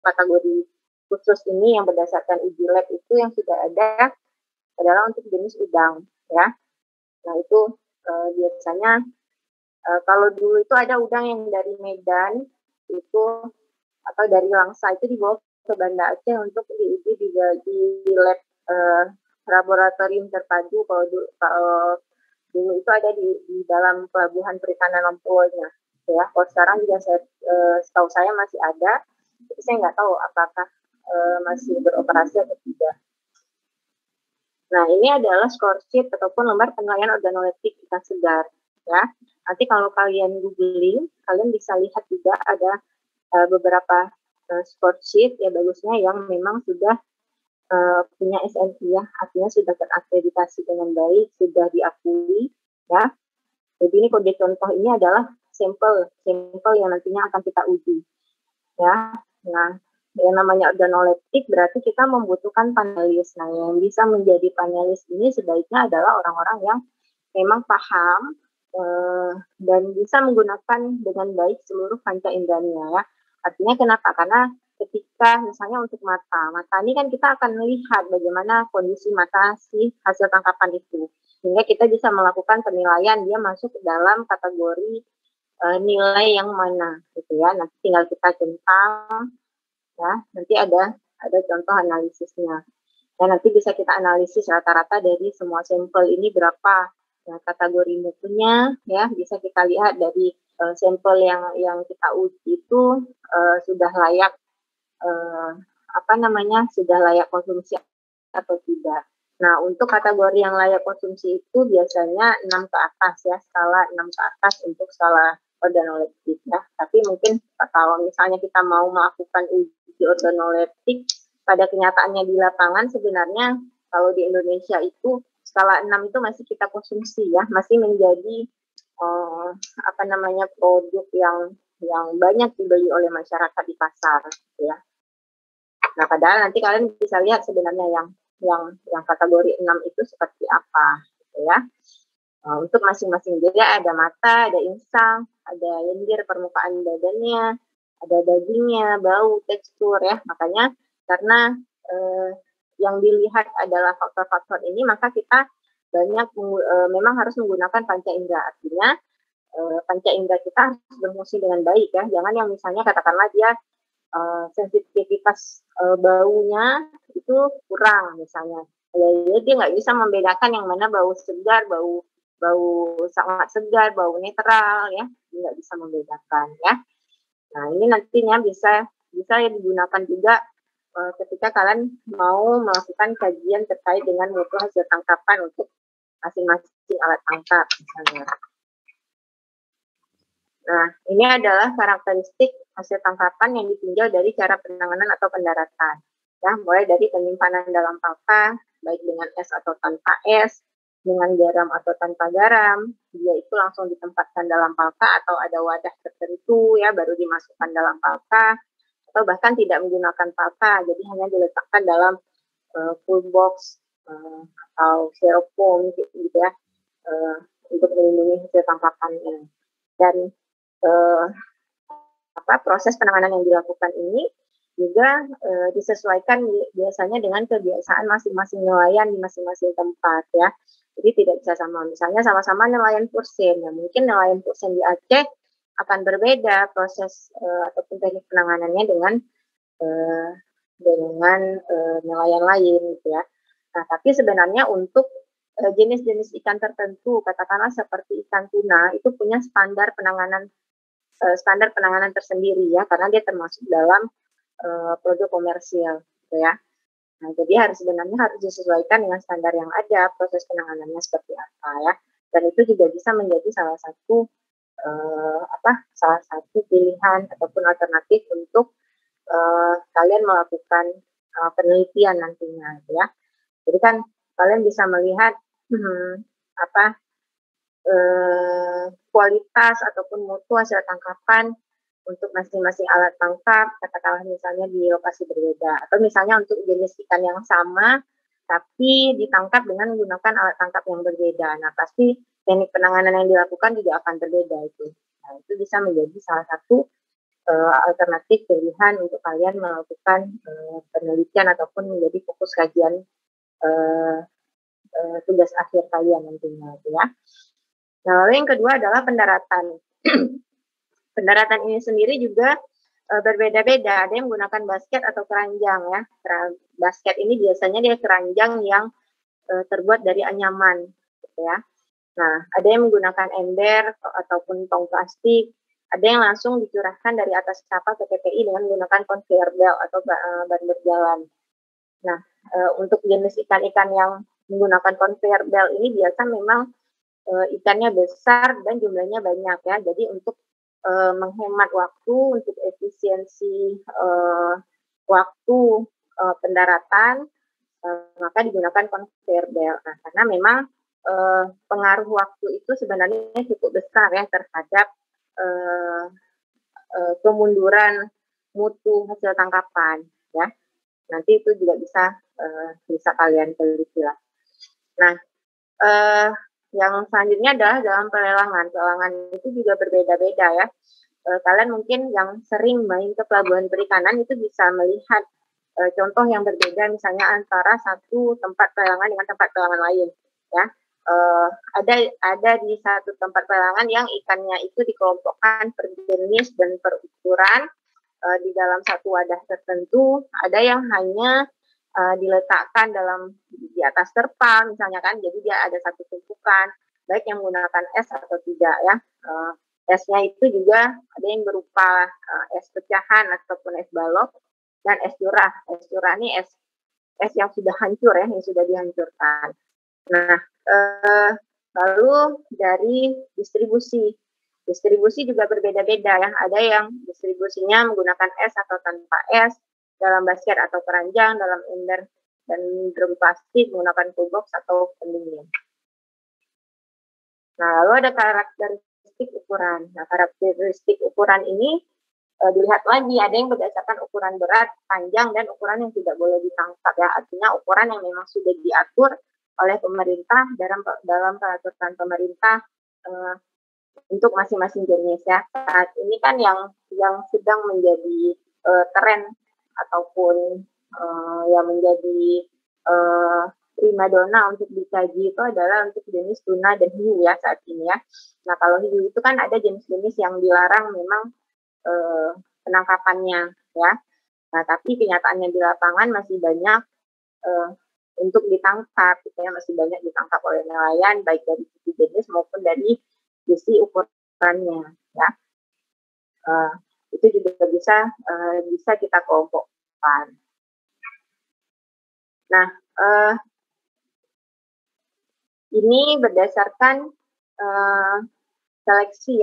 kategori khusus ini yang berdasarkan uji lab itu yang sudah ada adalah untuk jenis udang ya. Nah itu biasanya kalau dulu itu ada udang yang dari Medan itu atau dari Langsa itu dibawa ke Banda Aceh untuk diuji di lab laboratorium terpadu. Kalau dulu itu ada di dalam pelabuhan perikanan Lempunya ya. Kalau sekarang juga setahu saya masih ada, tapi saya nggak tahu apakah masih beroperasi atau tidak. Nah, ini adalah score sheet ataupun lembar penilaian organoleptik ikan segar ya. Nanti kalau kalian googling, kalian bisa lihat juga ada beberapa score sheet ya bagusnya yang memang sudah punya SNI ya, artinya sudah terakreditasi dengan baik, sudah diakui ya. Jadi ini kode contoh ini adalah sampel yang nantinya akan kita uji ya. Nah, yang namanya organoleptik berarti kita membutuhkan panelis. Nah, yang bisa menjadi panelis ini sebaiknya adalah orang-orang yang memang paham dan bisa menggunakan dengan baik seluruh panca inderanya ya. Artinya kenapa? Karena ketika misalnya untuk mata ini kan kita akan melihat bagaimana kondisi mata si hasil tangkapan itu. Sehingga kita bisa melakukan penilaian dia masuk ke dalam kategori nilai yang mana gitu ya. Nanti tinggal kita centang ya, nanti ada contoh analisisnya. Dan nanti bisa kita analisis rata-rata dari semua sampel ini berapa ya, kategori mutunya ya, bisa kita lihat dari sampel yang kita uji itu sudah layak sudah layak konsumsi atau tidak. Nah, untuk kategori yang layak konsumsi itu biasanya 6 ke atas ya, skala 6 ke atas untuk skala organoleptik ya. Tapi mungkin kalau misalnya kita mau melakukan uji organoleptik pada kenyataannya di lapangan sebenarnya kalau di Indonesia itu skala 6 itu masih kita konsumsi ya, masih menjadi produk yang banyak dibeli oleh masyarakat di pasar ya. Nah, padahal nanti kalian bisa lihat sebenarnya yang kategori 6 itu seperti apa gitu ya. Untuk masing-masing dia ada mata, ada insang, ada lendir permukaan badannya, ada dagingnya, bau, tekstur ya. Makanya karena yang dilihat adalah faktor-faktor ini, maka kita memang harus menggunakan panca indera. Artinya panca indera kita harus berfungsi dengan baik ya. Jangan yang misalnya katakanlah dia sensitivitas baunya itu kurang misalnya. Dia nggak bisa membedakan yang mana bau segar, bau sangat segar, bau netral ya, nggak bisa membedakan ya. Nah ini nantinya bisa digunakan juga ketika kalian mau melakukan kajian terkait dengan mutu hasil tangkapan untuk masing-masing alat tangkap misalnya. Nah ini adalah karakteristik hasil tangkapan yang ditinjau dari cara penanganan atau pendaratan ya, mulai dari penyimpanan dalam palka baik dengan es atau tanpa es, dengan garam atau tanpa garam, dia itu langsung ditempatkan dalam palka atau ada wadah tertentu ya baru dimasukkan dalam palka, atau bahkan tidak menggunakan palka, jadi hanya diletakkan dalam full box atau styrofoam gitu ya untuk melindungi hasil tangkapannya. Dan proses penanganan yang dilakukan ini juga disesuaikan biasanya dengan kebiasaan masing-masing nelayan di masing-masing tempat ya. Jadi tidak bisa sama. Misalnya sama-sama nelayan Pursen, ya mungkin nelayan Pursen di Aceh akan berbeda proses ataupun teknik penanganannya dengan nelayan lain gitu ya. Nah, tapi sebenarnya untuk jenis-jenis ikan tertentu, katakanlah seperti ikan tuna, itu punya standar penanganan tersendiri ya, karena dia termasuk dalam produk komersial gitu ya. Nah, jadi sebenarnya harus disesuaikan dengan standar yang ada, proses penanganannya seperti apa ya. Dan itu juga bisa menjadi salah satu pilihan ataupun alternatif untuk kalian melakukan penelitian nantinya ya. Jadi kan kalian bisa melihat kualitas ataupun mutu hasil tangkapan untuk masing-masing alat tangkap, katakanlah misalnya di lokasi berbeda, atau misalnya untuk jenis ikan yang sama tapi ditangkap dengan menggunakan alat tangkap yang berbeda. Nah, pasti teknik penanganan yang dilakukan juga akan berbeda itu. Nah, itu bisa menjadi salah satu alternatif pilihan untuk kalian melakukan penelitian ataupun menjadi fokus kajian tugas akhir kalian nantinya, ya. Nah, lalu yang kedua adalah pendaratan. Pendaratan ini sendiri juga berbeda-beda. Ada yang menggunakan basket atau keranjang, ya. Basket ini biasanya dia keranjang yang terbuat dari anyaman, gitu ya. Nah, ada yang menggunakan ember ataupun tong plastik. Ada yang langsung dicurahkan dari atas kapal ke TPI dengan menggunakan conveyor belt atau ban berjalan. Nah, untuk jenis ikan-ikan yang menggunakan conveyor belt ini biasa memang ikannya besar dan jumlahnya banyak, ya. Jadi untuk menghemat waktu, untuk efisiensi waktu pendaratan, maka digunakan conveyor belt. Nah, karena memang pengaruh waktu itu sebenarnya cukup besar, ya, terhadap kemunduran mutu hasil tangkapan, ya. Nanti itu juga bisa kalian teliti lah. Nah, yang selanjutnya adalah dalam pelelangan. Pelelangan itu juga berbeda-beda, ya. Kalian mungkin yang sering main ke pelabuhan perikanan itu bisa melihat contoh yang berbeda, misalnya antara satu tempat pelelangan dengan tempat pelelangan lain, ya. Ada di satu tempat pelelangan yang ikannya itu dikelompokkan per jenis dan per ukuran di dalam satu wadah tertentu. Ada yang hanya diletakkan di atas terpal misalnya, kan, jadi dia ada satu tumpukan, baik yang menggunakan es atau tidak, ya. Esnya itu juga ada yang berupa es pecahan ataupun es balok dan es curah. Es curah ini es yang sudah hancur, ya, yang sudah dihancurkan. Nah, lalu dari distribusi juga berbeda-beda, ya. Ada yang distribusinya menggunakan es atau tanpa es, dalam basket atau keranjang, dalam ember dan drum plastik, menggunakan cool box atau pendingin. Nah, lalu ada karakteristik ukuran. Nah, karakteristik ukuran ini dilihat lagi, ada yang berdasarkan ukuran berat, panjang, dan ukuran yang tidak boleh ditangkap, ya. Artinya ukuran yang memang sudah diatur oleh pemerintah dalam peraturan pemerintah untuk masing-masing jenis, ya. Saat ini kan yang sedang menjadi tren ataupun yang menjadi primadona untuk dikaji itu adalah untuk jenis tuna dan hiu, ya, saat ini, ya. Nah, kalau hiu itu kan ada jenis-jenis yang dilarang memang penangkapannya, ya. Nah, tapi kenyataannya di lapangan masih banyak untuk ditangkap, gitu, ya, masih banyak ditangkap oleh nelayan, baik dari sisi jenis maupun dari sisi ukurannya, ya. Itu juga bisa kita kelompokkan. Nah, ini berdasarkan seleksi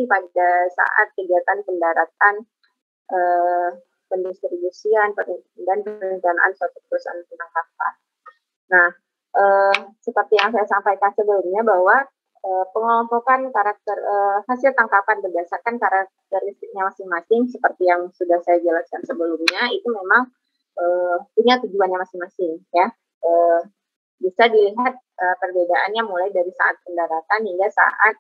pada saat kegiatan pendaratan, pendistribusian, dan perencanaan suatu perusahaan penangkapan. Nah, seperti yang saya sampaikan sebelumnya bahwa pengelompokan hasil tangkapan berdasarkan karakteristiknya masing-masing, seperti yang sudah saya jelaskan sebelumnya, itu memang punya tujuannya masing-masing, ya. Bisa dilihat perbedaannya mulai dari saat pendaratan hingga saat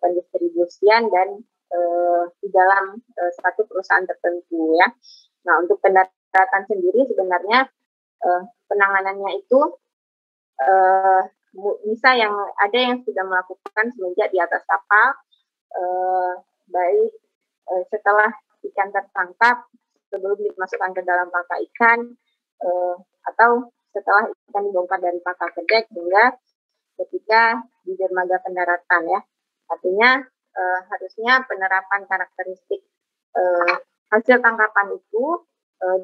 pendistribusian dan di dalam satu perusahaan tertentu, ya. Nah, untuk pendaratan sendiri sebenarnya penanganannya itu bisa ada yang sudah melakukan semenjak di atas kapal, baik setelah ikan tertangkap sebelum dimasukkan ke dalam pangkal ikan, atau setelah ikan dibongkar dari pangkal ke dek hingga ketika di dermaga pendaratan, ya. Artinya harusnya penerapan karakteristik hasil tangkapan itu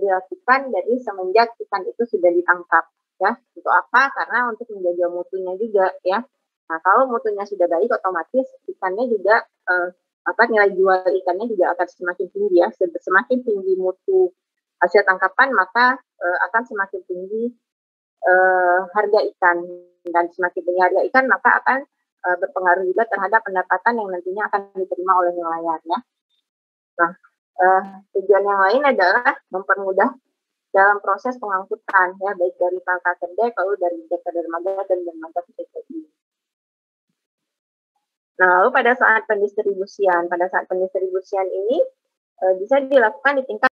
dilakukan dari semenjak ikan itu sudah ditangkap, ya. Untuk apa? Karena untuk menjaga mutunya juga, ya. Nah, kalau mutunya sudah baik, otomatis ikannya juga nilai jual ikannya juga akan semakin tinggi, ya. Semakin tinggi mutu hasil tangkapan, maka akan semakin tinggi harga ikan, dan semakin tinggi harga ikan maka akan berpengaruh juga terhadap pendapatan yang nantinya akan diterima oleh nelayan, ya. Nah, tujuan yang lain adalah mempermudah dalam proses pengangkutan, ya, baik dari pangkal ke dek, lalu dari dek ke dermaga dan dermaga ke TPI. Nah, lalu pada saat pendistribusian ini bisa dilakukan di tingkat